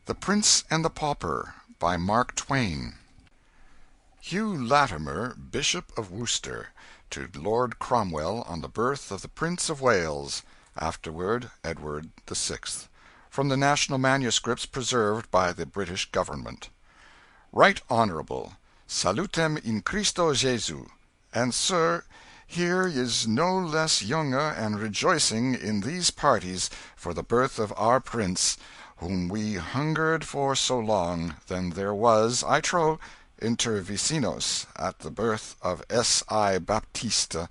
The Prince and the Pauper, by Mark Twain. Hugh Latimer, Bishop of Worcester, to Lord Cromwell on the birth of the Prince of Wales, afterward Edward VI. From the National Manuscripts preserved by the British Government. Right Honourable, Salutem in Christo Jesu. And, sir, here is no less younger and rejoicing in these parties for the birth of our Prince, whom we hungered for so long, than there was, I trow, inter vecinos, at the birth of S.I. Baptista,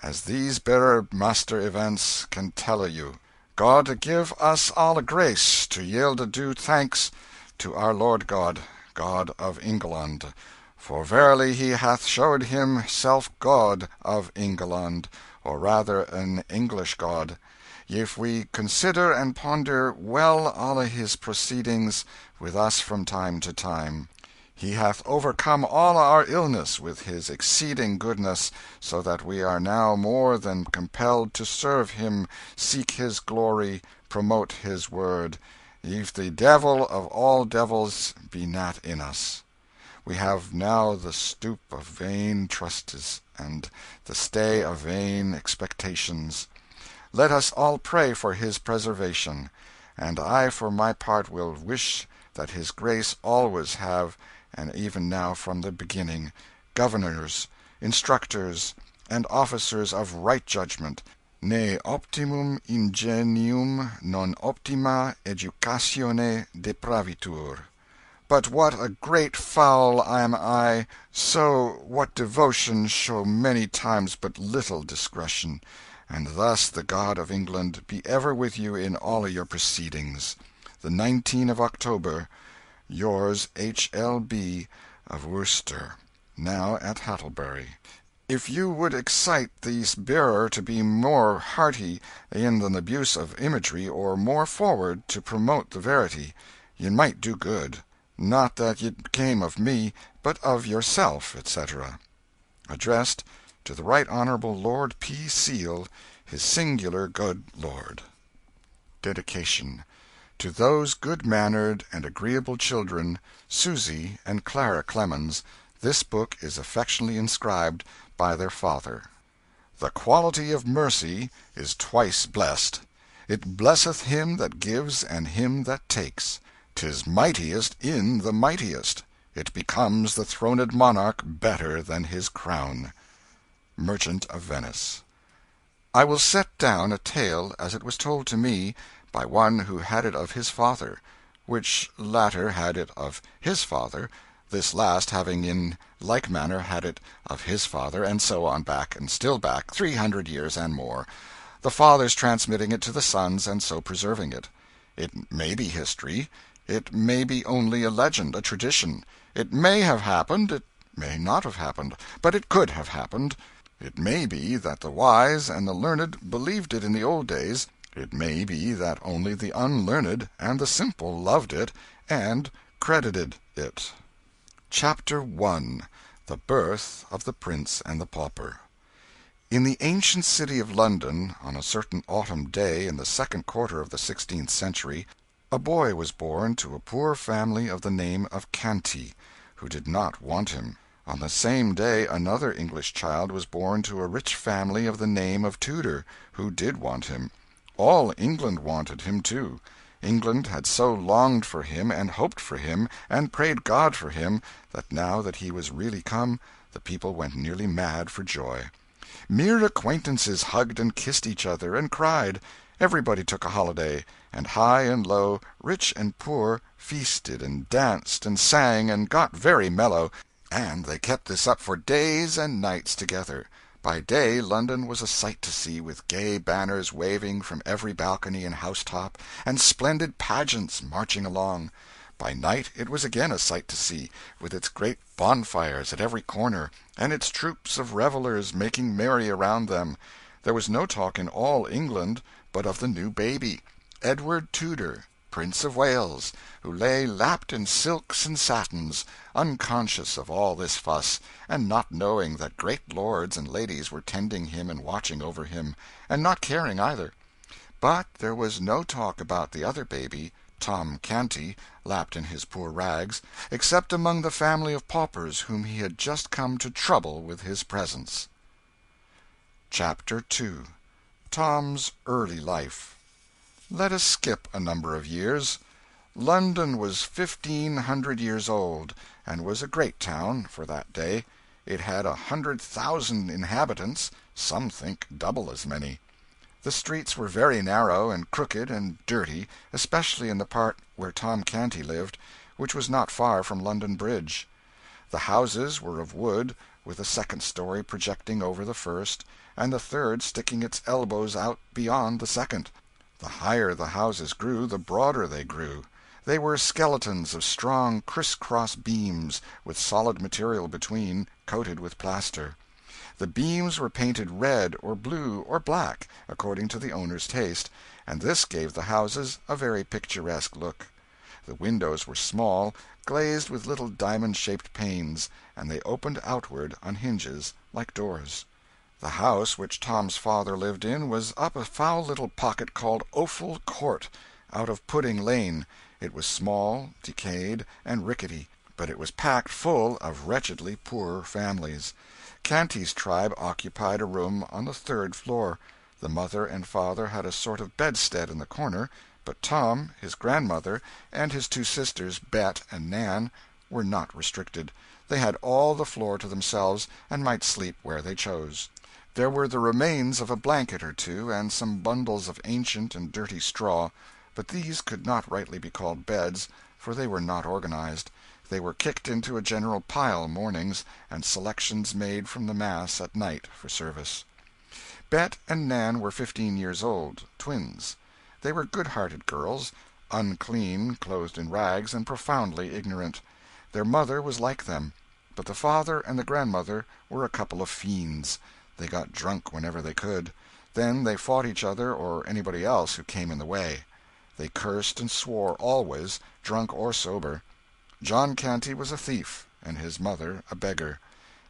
as these bearer master events can telle you. God give us all grace to yielde due thanks to our Lord God, God of England, for verily he hath showed himself God of England, or rather an English God. If we consider and ponder well all his proceedings with us from time to time, he hath overcome all our illness with his exceeding goodness, so that we are now more than compelled to serve him, seek his glory, promote his word, if the devil of all devils be not in us. We have now the stoop of vain trustes, and the stay of vain expectations. Let us all pray for his preservation, and I for my part will wish that his grace always have, and even now from the beginning, governors, instructors, and officers of right judgment, ne optimum ingenium non optima educatione depravitur. But what a great foul am I, so what devotion show many times but little discretion. And thus the God of England be ever with you in all your proceedings. The 19 of October. Yours, H.L.B. of Worcester, now at Hattlebury. If you would excite this bearer to be more hearty in the abuse of imagery, or more forward to promote the verity, ye might do good. Not that it came of me, but of yourself, etc. Addressed to the Right Honourable Lord P. Seal, his singular good lord. Dedication. To those good-mannered and agreeable children, Susie and Clara Clemens, this book is affectionately inscribed by their father. The quality of mercy is twice blessed. It blesseth him that gives and him that takes. 'Tis mightiest in the mightiest. It becomes the throned monarch better than his crown. Merchant of Venice. I will set down a tale as it was told to me by one who had it of his father, which latter had it of his father, this last having in like manner had it of his father, and so on back, and still back, 300 years and more, the fathers transmitting it to the sons, and so preserving it. It may be history, it may be only a legend, a tradition. It may have happened, it may not have happened, but it could have happened. It may be that the wise and the learned believed it in the old days. It may be that only the unlearned and the simple loved it, and credited it. Chapter 1. The Birth of the Prince and the Pauper. In the ancient city of London, on a certain autumn day in the second quarter of the 16th century, a boy was born to a poor family of the name of Canty, who did not want him. On the same day another English child was born to a rich family of the name of Tudor, who did want him. All England wanted him, too. England had so longed for him, and hoped for him, and prayed God for him, that now that he was really come, the people went nearly mad for joy. Mere acquaintances hugged and kissed each other, and cried. Everybody took a holiday, and high and low, rich and poor, feasted and danced and sang and got very mellow, and they kept this up for days and nights together. By day London was a sight to see, with gay banners waving from every balcony and housetop, and splendid pageants marching along. By night it was again a sight to see, with its great bonfires at every corner, and its troops of revellers making merry around them. There was no talk in all England but of the new baby, Edward Tudor, Prince of Wales, who lay lapped in silks and satins, unconscious of all this fuss, and not knowing that great lords and ladies were tending him and watching over him, and not caring either. But there was no talk about the other baby, Tom Canty, lapped in his poor rags, except among the family of paupers whom he had just come to trouble with his presence. Chapter 2 Tom's Early Life. Let us skip a number of years. London was 1,500 years old, and was a great town for that day. It had 100,000 inhabitants, some think double as many. The streets were very narrow and crooked and dirty, especially in the part where Tom Canty lived, which was not far from London Bridge. The houses were of wood, with a second story projecting over the first, and the third sticking its elbows out beyond the second. The higher the houses grew, the broader they grew. They were skeletons of strong criss-cross beams, with solid material between, coated with plaster. The beams were painted red or blue or black, according to the owner's taste, and this gave the houses a very picturesque look. The windows were small, glazed with little diamond-shaped panes, and they opened outward on hinges like doors. The house which Tom's father lived in was up a foul little pocket called Offal Court, out of Pudding Lane. It was small, decayed, and rickety, but it was packed full of wretchedly poor families. Canty's tribe occupied a room on the third floor. The mother and father had a sort of bedstead in the corner, but Tom, his grandmother, and his two sisters, Bet and Nan, were not restricted. They had all the floor to themselves, and might sleep where they chose. There were the remains of a blanket or two, and some bundles of ancient and dirty straw, but these could not rightly be called beds, for they were not organized. They were kicked into a general pile mornings, and selections made from the mass at night for service. Bet and Nan were 15 years old, twins. They were good-hearted girls, unclean, clothed in rags, and profoundly ignorant. Their mother was like them, but the father and the grandmother were a couple of fiends. They got drunk whenever they could. Then they fought each other or anybody else who came in the way. They cursed and swore always, drunk or sober. John Canty was a thief, and his mother a beggar.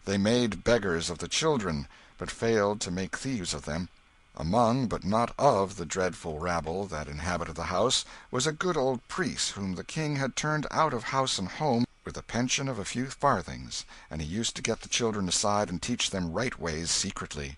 They made beggars of the children, but failed to make thieves of them. Among, but not of, the dreadful rabble that inhabited the house was a good old priest whom the king had turned out of house and home with a pension of a few farthings, and he used to get the children aside and teach them right ways secretly.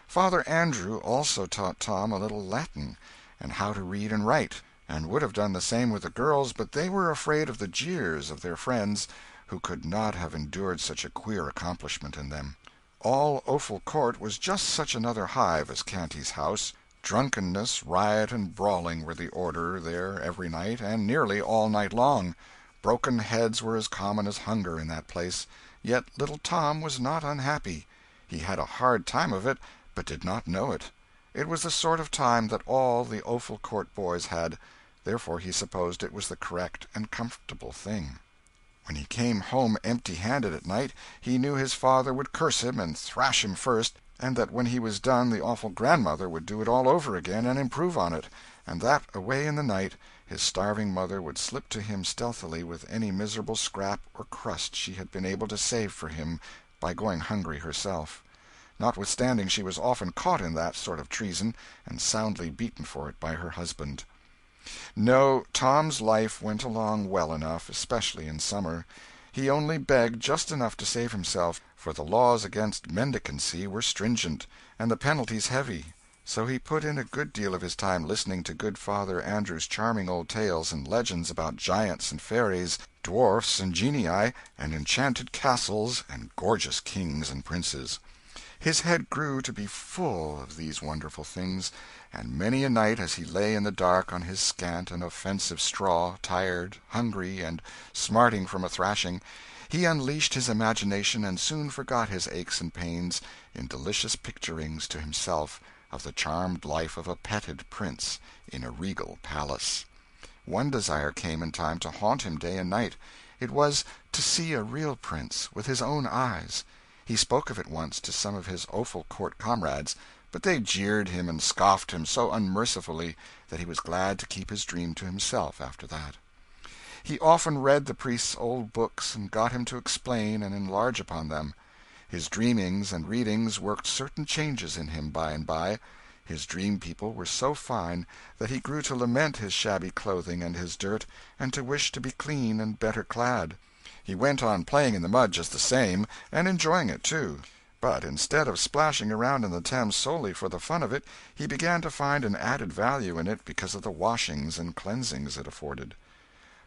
Father Andrew also taught Tom a little Latin, and how to read and write, and would have done the same with the girls, but they were afraid of the jeers of their friends, who could not have endured such a queer accomplishment in them. All Offal Court was just such another hive as Canty's house. Drunkenness, riot, and brawling were the order there every night, and nearly all night long. Broken heads were as common as hunger in that place. Yet little Tom was not unhappy. He had a hard time of it, but did not know it. It was the sort of time that all the Offal Court boys had, therefore he supposed it was the correct and comfortable thing. When he came home empty-handed at night, he knew his father would curse him and thrash him first, and that when he was done the awful grandmother would do it all over again and improve on it, and that away in the night his starving mother would slip to him stealthily with any miserable scrap or crust she had been able to save for him by going hungry herself. Notwithstanding, she was often caught in that sort of treason, and soundly beaten for it by her husband. No, Tom's life went along well enough, especially in summer. He only begged just enough to save himself, for the laws against mendicancy were stringent, and the penalties heavy. So he put in a good deal of his time listening to good Father Andrew's charming old tales and legends about giants and fairies, dwarfs and genii, and enchanted castles and gorgeous kings and princes. His head grew to be full of these wonderful things, and many a night as he lay in the dark on his scant and offensive straw, tired, hungry, and smarting from a thrashing, he unleashed his imagination and soon forgot his aches and pains in delicious picturings to himself of the charmed life of a petted prince in a regal palace. One desire came in time to haunt him day and night. It was to see a real prince with his own eyes. He spoke of it once to some of his Offal Court comrades, but they jeered him and scoffed him so unmercifully that he was glad to keep his dream to himself after that. He often read the priest's old books and got him to explain and enlarge upon them. His dreamings and readings worked certain changes in him by and by. His dream people were so fine that he grew to lament his shabby clothing and his dirt, and to wish to be clean and better clad. He went on playing in the mud just the same, and enjoying it, too. But instead of splashing around in the Thames solely for the fun of it, he began to find an added value in it because of the washings and cleansings it afforded.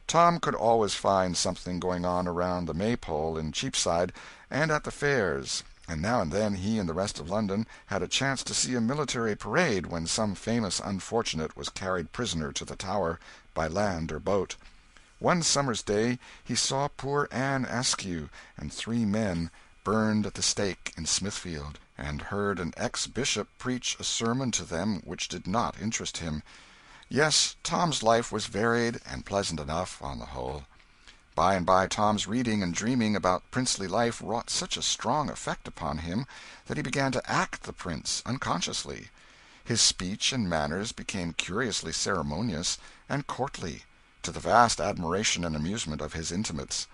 Tom could always find something going on around the Maypole in Cheapside and at the fairs, and now and then he and the rest of London had a chance to see a military parade when some famous unfortunate was carried prisoner to the Tower, by land or boat. One summer's day he saw poor Anne Askew and 3 men burned at the stake in Smithfield, and heard an ex-bishop preach a sermon to them which did not interest him. Yes, Tom's life was varied and pleasant enough, on the whole. By and by Tom's reading and dreaming about princely life wrought such a strong effect upon him that he began to act the prince unconsciously. His speech and manners became curiously ceremonious and courtly, to the vast admiration and amusement of his intimates.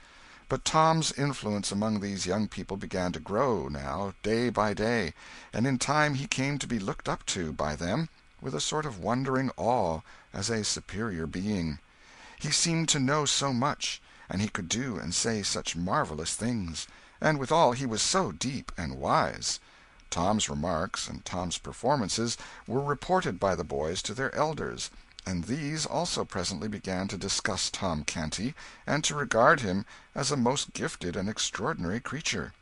But Tom's influence among these young people began to grow, now, day by day, and in time he came to be looked up to by them with a sort of wondering awe as a superior being. He seemed to know so much, and he could do and say such marvelous things, and withal he was so deep and wise. Tom's remarks and Tom's performances were reported by the boys to their elders, and these also presently began to discuss Tom Canty, and to regard him as a most gifted and extraordinary creature.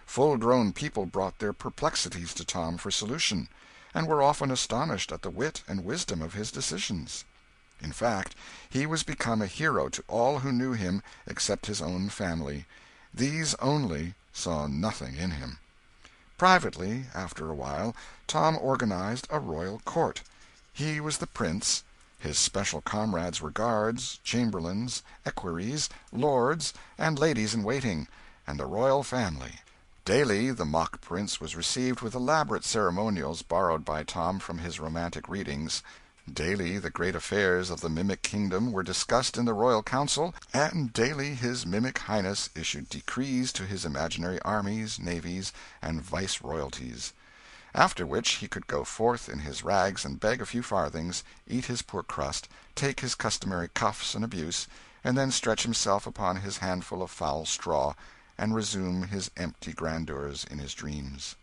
Full-grown people brought their perplexities to Tom for solution, and were often astonished at the wit and wisdom of his decisions. In fact, he was become a hero to all who knew him except his own family. These only saw nothing in him. Privately, after a while, Tom organized a royal court. He was the prince. His special comrades were guards, chamberlains, equerries, lords, and ladies-in-waiting, and the royal family. Daily the mock prince was received with elaborate ceremonials borrowed by Tom from his romantic readings. Daily the great affairs of the mimic kingdom were discussed in the royal council, and daily his mimic highness issued decrees to his imaginary armies, navies, and viceroyalties. After which he could go forth in his rags and beg a few farthings, eat his poor crust, take his customary cuffs and abuse, and then stretch himself upon his handful of foul straw, and resume his empty grandeurs in his dreams.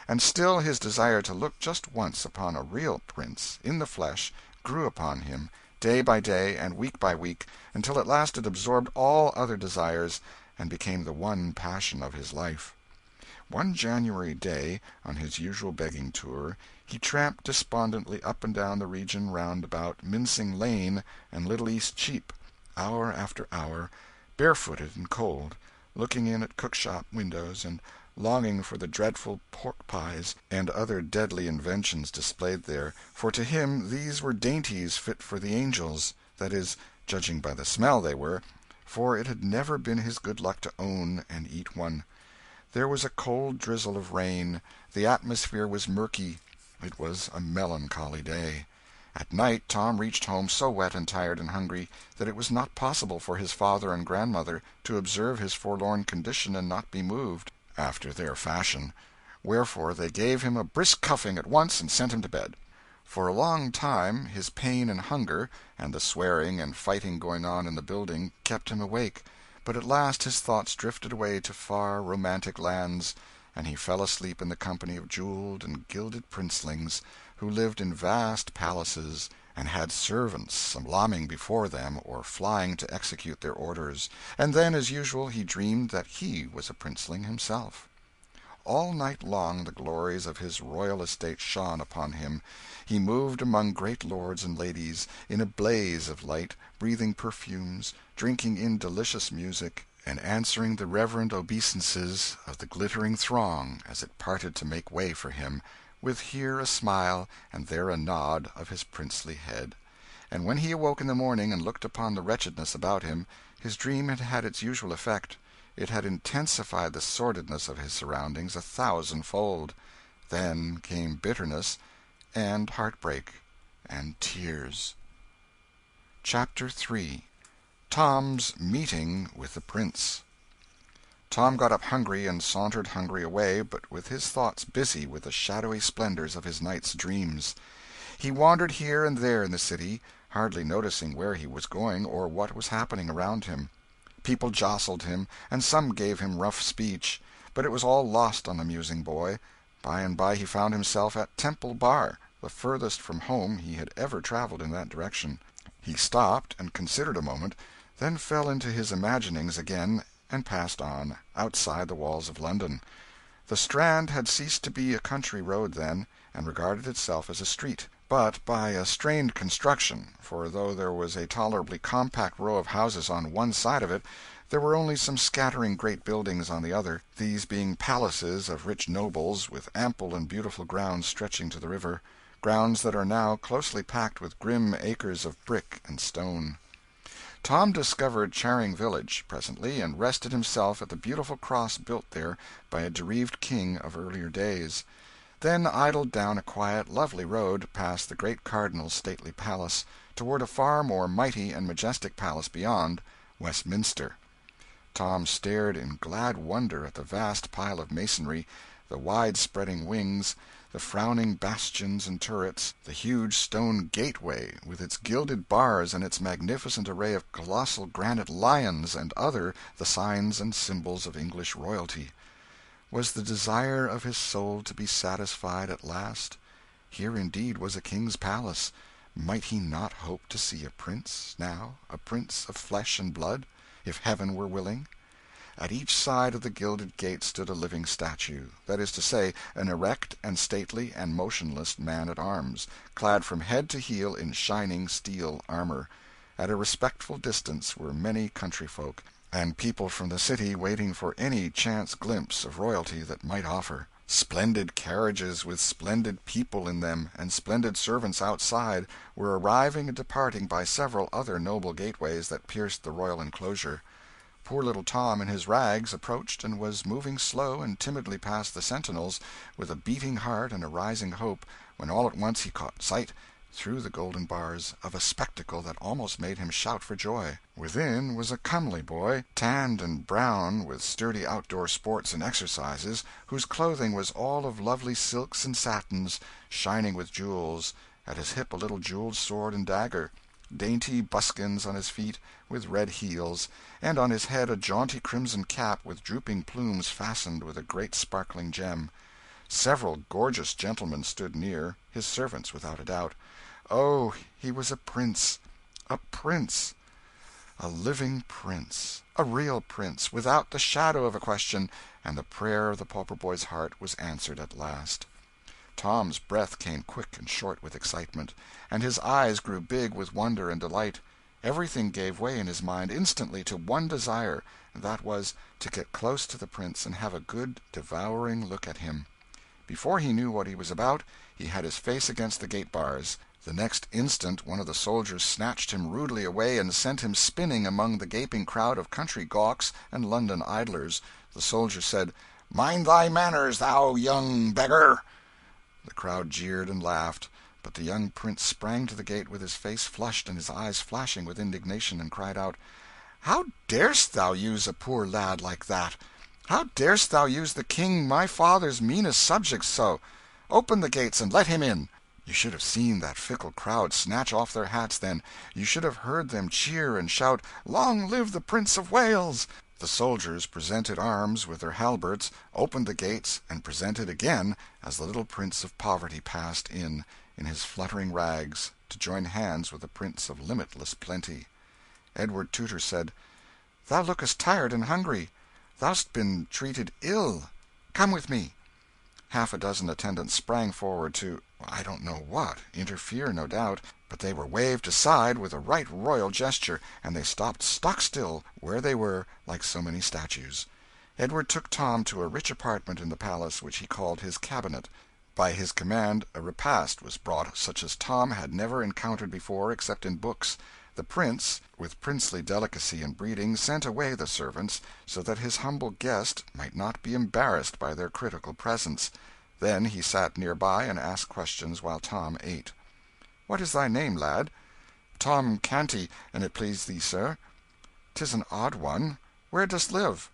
And still his desire to look just once upon a real prince, in the flesh, grew upon him, day by day and week by week, until at last it absorbed all other desires, and became the one passion of his life. One January day, on his usual begging tour, he tramped despondently up and down the region round about Mincing Lane and Little East Cheap, hour after hour, barefooted and cold, looking in at cookshop windows and longing for the dreadful pork-pies and other deadly inventions displayed there, for to him these were dainties fit for the angels, that is, judging by the smell they were, for it had never been his good luck to own and eat one. There was a cold drizzle of rain, the atmosphere was murky, it was a melancholy day. At night Tom reached home so wet and tired and hungry that it was not possible for his father and grandmother to observe his forlorn condition and not be moved, after their fashion. Wherefore they gave him a brisk cuffing at once and sent him to bed. For a long time his pain and hunger, and the swearing and fighting going on in the building, kept him awake, but at last his thoughts drifted away to far romantic lands, and he fell asleep in the company of jewelled and gilded princelings, who lived in vast palaces, and had servants salaaming before them or flying to execute their orders, and then, as usual, he dreamed that he was a princeling himself. All night long the glories of his royal estate shone upon him. He moved among great lords and ladies, in a blaze of light, breathing perfumes, drinking in delicious music, and answering the reverent obeisances of the glittering throng as it parted to make way for him, with here a smile and there a nod of his princely head. And when he awoke in the morning and looked upon the wretchedness about him, his dream had had its usual effect. It had intensified the sordidness of his surroundings 1,000-fold. Then came bitterness, and heartbreak, and tears. Chapter 3. Tom's Meeting with the Prince. Tom got up hungry and sauntered hungry away, but with his thoughts busy with the shadowy splendors of his night's dreams. He wandered here and there in the city, hardly noticing where he was going or what was happening around him. People jostled him, and some gave him rough speech, but it was all lost on the musing boy. By and by he found himself at Temple Bar, the furthest from home he had ever traveled in that direction. He stopped and considered a moment, then fell into his imaginings again and passed on, outside the walls of London. The Strand had ceased to be a country road then, and regarded itself as a street, but by a strained construction, for though there was a tolerably compact row of houses on one side of it, there were only some scattering great buildings on the other, these being palaces of rich nobles, with ample and beautiful grounds stretching to the river, grounds that are now closely packed with grim acres of brick and stone. Tom discovered Charing Village, presently, and rested himself at the beautiful cross built there by a bereaved king of earlier days. Then idled down a quiet, lovely road, past the great Cardinal's stately palace, toward a far more mighty and majestic palace beyond, Westminster. Tom stared in glad wonder at the vast pile of masonry, the wide-spreading wings, the frowning bastions and turrets, the huge stone gateway with its gilded bars and its magnificent array of colossal granite lions and other the signs and symbols of English royalty. Was the desire of his soul to be satisfied at last? Here indeed was a king's palace. Might he not hope to see a prince, now, a prince of flesh and blood, if heaven were willing? At each side of the gilded gate stood a living statue, that is to say, an erect and stately and motionless man-at-arms, clad from head to heel in shining steel armor. At a respectful distance were many country folk, and people from the city waiting for any chance glimpse of royalty that might offer. Splendid carriages with splendid people in them, and splendid servants outside, were arriving and departing by several other noble gateways that pierced the royal enclosure. Poor little Tom in his rags approached and was moving slow and timidly past the sentinels, with a beating heart and a rising hope, when all at once he caught sight, through the golden bars, of a spectacle that almost made him shout for joy. Within was a comely boy, tanned and brown with sturdy outdoor sports and exercises, whose clothing was all of lovely silks and satins, shining with jewels, at his hip a little jeweled sword and dagger, dainty buskins on his feet, with red heels, and on his head a jaunty crimson cap with drooping plumes fastened with a great sparkling gem. Several gorgeous gentlemen stood near, his servants without a doubt. Oh, he was a prince, a prince, a living prince, a real prince, without the shadow of a question, and the prayer of the pauper boy's heart was answered at last. Tom's breath came quick and short with excitement, and his eyes grew big with wonder and delight. Everything gave way in his mind instantly to one desire, and that was to get close to the prince and have a good, devouring look at him. Before he knew what he was about, he had his face against the gate bars. The next instant one of the soldiers snatched him rudely away and sent him spinning among the gaping crowd of country gawks and London idlers. The soldier said, "Mind thy manners, thou young beggar!" The crowd jeered and laughed, but the young prince sprang to the gate with his face flushed and his eyes flashing with indignation, and cried out, "How darest thou use a poor lad like that? How darest thou use the king my father's meanest subjects so? Open the gates and let him in!" You should have seen that fickle crowd snatch off their hats then. You should have heard them cheer and shout, "Long live the Prince of Wales!" The soldiers presented arms with their halberds, opened the gates, and presented again as the little Prince of Poverty passed in his fluttering rags, to join hands with the Prince of Limitless Plenty. Edward Tudor said, "Thou lookest tired and hungry. Thou'st been treated ill. Come with me." Half a dozen attendants sprang forward to, I don't know what, interfere, no doubt, but they were waved aside with a right royal gesture, and they stopped stock still where they were, like so many statues. Edward took Tom to a rich apartment in the palace which he called his cabinet. By his command a repast was brought such as Tom had never encountered before except in books. The prince, with princely delicacy and breeding, sent away the servants, so that his humble guest might not be embarrassed by their critical presence. Then he sat near by and asked questions while Tom ate. "What is thy name, lad?" "Tom Canty, an' it please thee, sir." "'Tis an odd one. Where dost live?"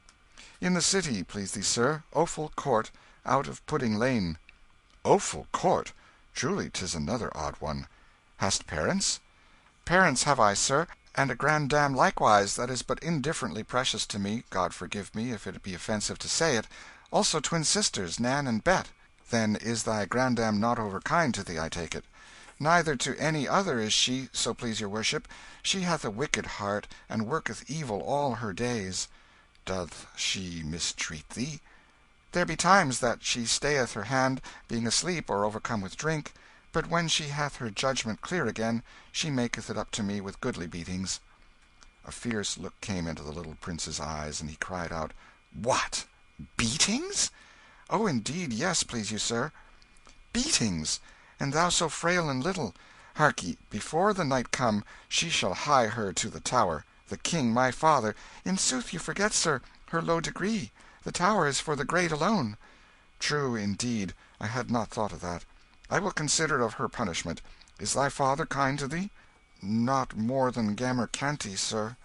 "In the city, please thee, sir, Offal Court, out of Pudding Lane." "Offal Court? Truly 'tis another odd one. Hast parents?" "Parents have I, sir, and a grandam likewise that is but indifferently precious to me, God forgive me if it be offensive to say it; also twin sisters, Nan and Bet." "Then is thy grandam not overkind to thee, I take it." "Neither to any other is she, so please your worship. She hath a wicked heart, and worketh evil all her days." "Doth she mistreat thee?" "There be times that she stayeth her hand, being asleep or overcome with drink; but when she hath her judgment clear again, she maketh it up to me with goodly beatings." A fierce look came into the little prince's eyes, and he cried out "What! Beatings?" "Oh, indeed, yes, please you, sir." "Beatings! And thou so frail and little! Harkye, before the night come, she shall hie her to the Tower. The King my father "In sooth you forget, sir, her low degree. The Tower is for the great alone." "True, indeed, I had not thought of that. I will consider of her punishment. Is thy father kind to thee?" "Not more than Gammer Canty, sir."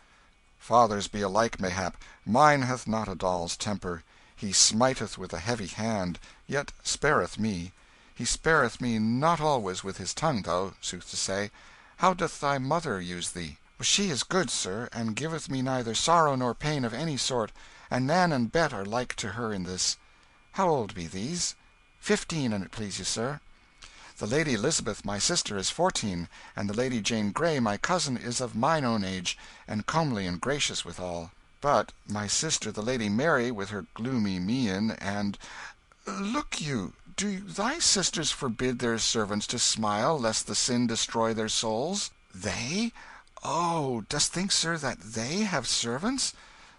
"Fathers be alike, mayhap. Mine hath not a doll's temper. He smiteth with a heavy hand, yet spareth me. He spareth me not always with his tongue, though, sooth to say. How doth thy mother use thee?" "She is good, sir, and giveth me neither sorrow nor pain of any sort, and Nan and Bet are like to her in this." "How old be these?" "15, an' it please you, sir." "The Lady Elizabeth, my sister, is 14, and the Lady Jane Grey, my cousin, is of mine own age, and comely and gracious withal. But my sister the Lady Mary, with her gloomy mien, and look you, do thy sisters forbid their servants to smile, lest the sin destroy their souls?" "They? Oh, dost think, sir, that they have servants?"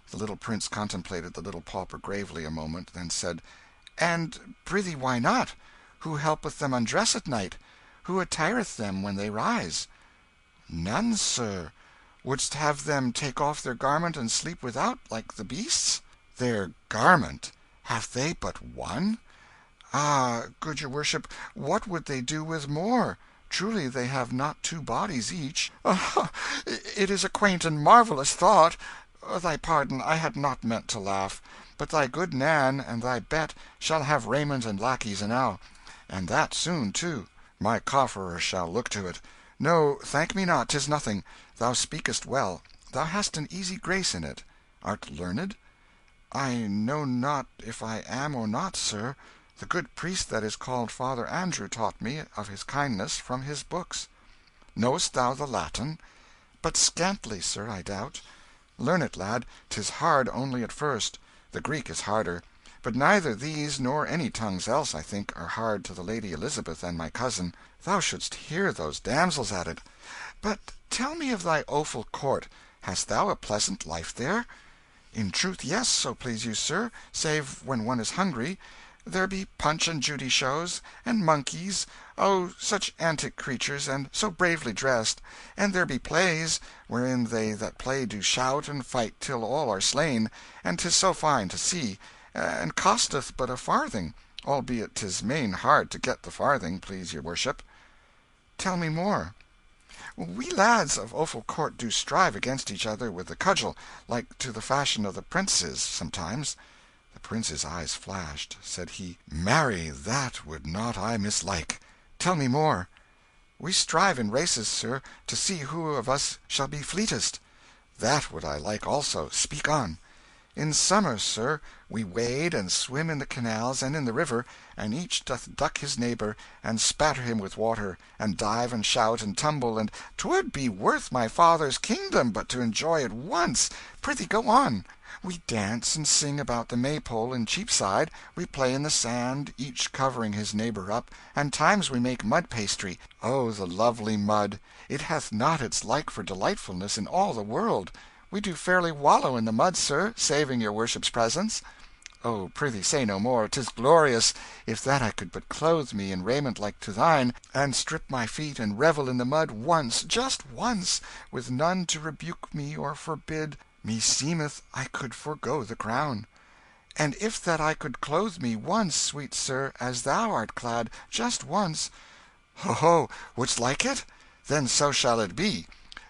The little prince contemplated the little pauper gravely a moment, then said "And prithee why not? Who helpeth them undress at night? Who attireth them when they rise?" "None, sir. Wouldst have them take off their garment and sleep without, like the beasts?" "Their garment? Have they but one?" "Ah, good your worship, what would they do with more? Truly they have not two bodies each." "Ah, it is a quaint and marvellous thought. Thy pardon, I had not meant to laugh. But thy good Nan and thy Bet shall have raiment and lackeys enow, and that soon, too. My cofferer shall look to it. No, thank me not, 'tis nothing. Thou speakest well. Thou hast an easy grace in it. Art learned?" "I know not if I am or not, sir. The good priest that is called Father Andrew taught me of his kindness from his books." "Knowest thou the Latin?" "But scantly, sir, I doubt." "Learn it, lad. 'Tis hard only at first. The Greek is harder. But neither these nor any tongues else, I think, are hard to the Lady Elizabeth and my cousin. Thou shouldst hear those damsels at it. But tell me of thy Offal Court. Hast thou a pleasant life there?" "In truth, yes, so please you, sir, save when one is hungry. There be Punch and Judy shows, and monkeys oh, such antic creatures, and so bravely dressed; and there be plays, wherein they that play do shout and fight till all are slain, and 'tis so fine to see, and costeth but a farthing, albeit 'tis main hard to get the farthing, please your worship." "Tell me more." "We lads of Offal Court do strive against each other with the cudgel, like to the fashion of the 'prentices, sometimes." The prince's eyes flashed. Said he "Marry, that would not I mislike. Tell me more." "We strive in races, sir, to see who of us shall be fleetest." "That would I like also. Speak on." "In summer, sir, we wade and swim in the canals and in the river, and each doth duck his neighbour, and spatter him with water, and dive and shout and tumble, and 'twould be worth my father's kingdom but to enjoy it once. Prithee go on." "We dance and sing about the Maypole in Cheapside, we play in the sand, each covering his neighbour up, and times we make mud pastry. Oh, the lovely mud! It hath not its like for delightfulness in all the world. We do fairly wallow in the mud, sir, saving your worship's presence." "Oh, prithee say no more. 'Tis glorious. If that I could but clothe me in raiment like to thine, and strip my feet and revel in the mud once, just once, with none to rebuke me or forbid, meseemeth I could forego the crown. And if that I could clothe me once, sweet sir, as thou art clad, just once." "Ho, ho! Wouldst like it? Then so shall it be.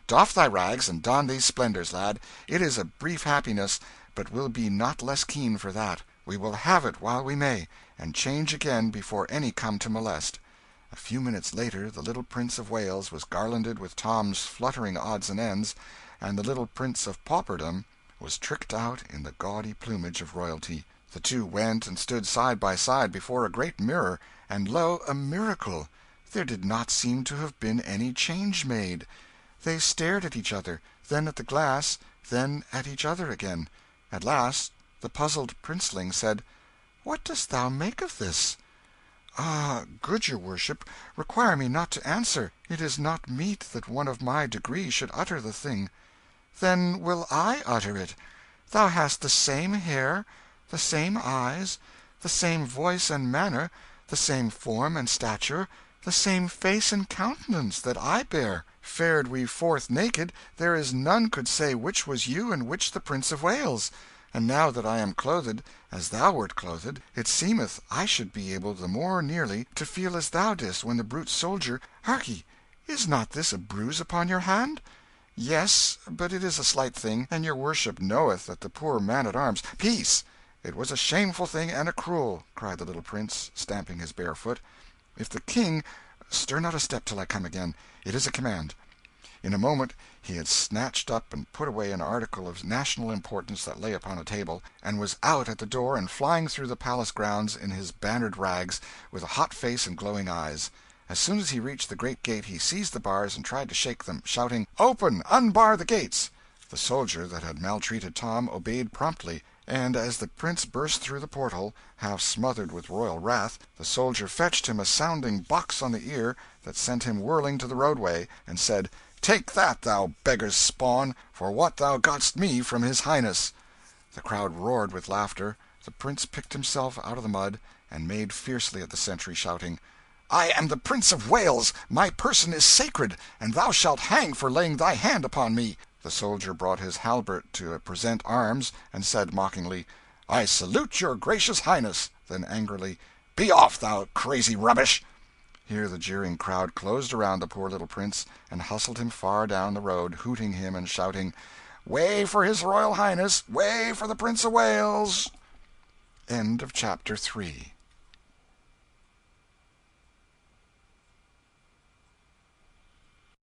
Doff thy rags and don these splendours, lad. It is a brief happiness, but will be not less keen for that. We will have it while we may, and change again before any come to molest." A few minutes later the little Prince of Wales was garlanded with Tom's fluttering odds and ends, and the little Prince of Pauperdom was tricked out in the gaudy plumage of royalty. The two went and stood side by side before a great mirror, and lo, a miracle! There did not seem to have been any change made. They stared at each other, then at the glass, then at each other again. At last the puzzled princeling said, "What dost thou make of this?" "Ah, good your worship, require me not to answer. It is not meet that one of my degree should utter the thing." "Then will I utter it. Thou hast the same hair, the same eyes, the same voice and manner, the same form and stature, the same face and countenance that I bear. Fared we forth naked, there is none could say which was you and which the Prince of Wales. And now that I am clothed as thou wert clothed, it seemeth I should be able the more nearly to feel as thou didst when the brute soldier Harkye, is not this a bruise upon your hand?" "Yes, but it is a slight thing, and your worship knoweth that the poor man at arms "Peace! It was a shameful thing and a cruel," cried the little prince, stamping his bare foot. "If the King Stir not a step till I come again. It is a command." In a moment he had snatched up and put away an article of national importance that lay upon a table, and was out at the door and flying through the palace grounds in his bannered rags, with a hot face and glowing eyes. As soon as he reached the great gate he seized the bars and tried to shake them, shouting, "Open! Unbar the gates!" The soldier that had maltreated Tom obeyed promptly, and as the prince burst through the portal, half smothered with royal wrath, the soldier fetched him a sounding box on the ear that sent him whirling to the roadway, and said, "Take that, thou beggar's spawn, for what thou got'st me from his highness." The crowd roared with laughter. The prince picked himself out of the mud, and made fiercely at the sentry, shouting, "I am the Prince of Wales! My person is sacred, and thou shalt hang for laying thy hand upon me." The soldier brought his halbert to present arms, and said mockingly, "I salute your gracious highness!" Then angrily, "Be off, thou crazy rubbish!" Here the jeering crowd closed around the poor little prince, and hustled him far down the road, hooting him and shouting, "Way for his royal highness! Way for the Prince of Wales!" End of chapter 3.